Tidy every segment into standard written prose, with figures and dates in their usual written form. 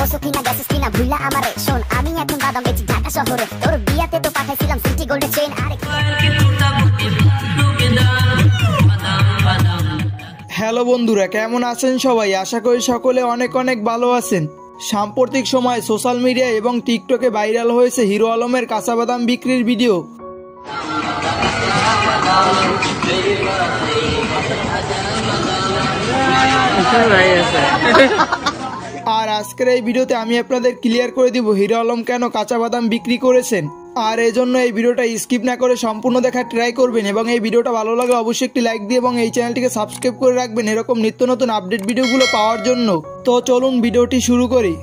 ওসো কিনা গেছস কিনা ভুলা আমারে শোন আমি এখন বাদাম বেচি ঢাকা শহরে তোর বিয়াতে তো পাঠাইছিলাম সিটি গোল্ডের চেইন আরে হ্যালো বন্ধুরা, কেমন আছেন সবাই? আশা করি সকলে অনেক অনেক ভালো আছেন। সাম্প্রতিক সময় সোশ্যাল মিডিয়া এবং টিকটকে ভাইরাল হয়েছে হিরো আলমের কাঁচা বাদাম বিক্রির ভিডিও। আর আজকের এই ভিডিওতে আমি আপনাদের ক্লিয়ার করে দিব হিরো আলম কেন কাঁচা বাদাম বিক্রি করেছেন। আর এই জন্য এই ভিডিওটা স্কিপ না করে সম্পূর্ণ দেখার ট্রাই করবেন এবং এই ভিডিওটা ভালো লাগলে অবশ্যই একটি লাইক দিয়ে এবং এই চ্যানেলটিকে সাবস্ক্রাইব করে রাখবেন এরকম নিত্য নতুন আপডেট ভিডিওগুলো পাওয়ার জন্য। তো চলুন ভিডিওটি শুরু করি।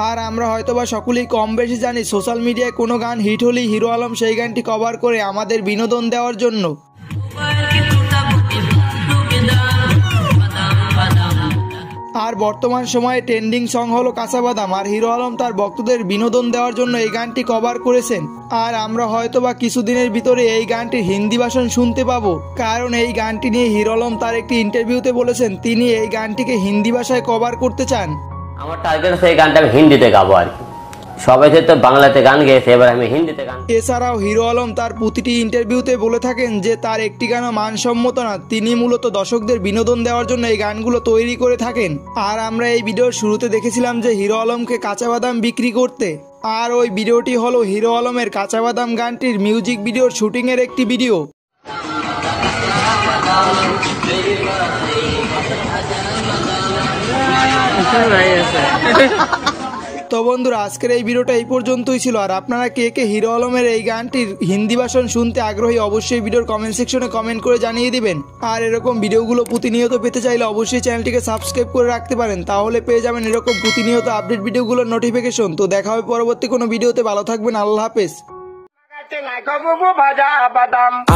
আর আমরা হয়তোবা সকলেই কম বেশি জানি সোশ্যাল মিডিয়ায় কোনো গান হিট হলেই হিরো আলম সেই গানটি কভার করে আমাদের বিনোদন দেওয়ার জন্য। আর বর্তমান সময়ে ট্রেন্ডিং সং হলো কাঁচা বাদাম, আর হিরো আলম তার ভক্তদের বিনোদন দেওয়ার জন্য এই গানটি কভার করেছেন। আর আমরা হয়তোবা কিছুদিনের ভিতরে এই গানটির হিন্দি ভার্সন শুনতে পাবো, কারণ এই গানটি নিয়ে হিরো আলম তার একটি ইন্টারভিউতে বলেছেন তিনি এই গানটিকে হিন্দি ভাষায় কভার করতে চান। আমার টার্গেট আছে এই গানটা আমি হিন্দিতে গাবো আর কি। সবাই তো বাংলাতে গান গেয়েছে, এবার আমি হিন্দিতে গান। এছাড়াও হিরো আলম তার প্রতিটি ইন্টারভিউতে বলে থাকেন যে তার একটি গানও মানসম্মত না, তিনি মূলত দর্শকদের বিনোদন দেওয়ার জন্য এই গানগুলো তৈরি করে থাকেন। আর আমরা এই ভিডিওর শুরুতে দেখেছিলাম যে হিরো আলমকে কাঁচা বাদাম বিক্রি করতে, আর ওই ভিডিওটি হলো হিরো আলমের কাঁচা বাদাম গানটির মিউজিক ভিডিওর শুটিংয়ের একটি ভিডিও। তো বন্ধুরা, আজকের এই ভিডিওটা এই পর্যন্তই ছিল। আর আপনারা কে কে হিরো আলমের এই গানটির হিন্দি ভার্সন শুনতে আগ্রহী অবশ্যই ভিডিওর কমেন্ট সেকশনে কমেন্ট করে জানিয়ে দিবেন। আর এরকম ভিডিওগুলো প্রতিনিয়ত পেতে চাইলে অবশ্যই চ্যানেলটিকে সাবস্ক্রাইব করে রাখতে পারেন, তাহলে পেয়ে যাবেন এরকম প্রতিনিয়ত আপডেট ভিডিওগুলোর নোটিফিকেশন। তো দেখা হবে পরবর্তী কোনো ভিডিওতে, ভালো থাকবেন, আল্লাহ হাফেজ।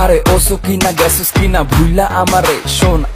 আরে ওসো কিনা গেছস কিনা ভুলা আমারে শোন।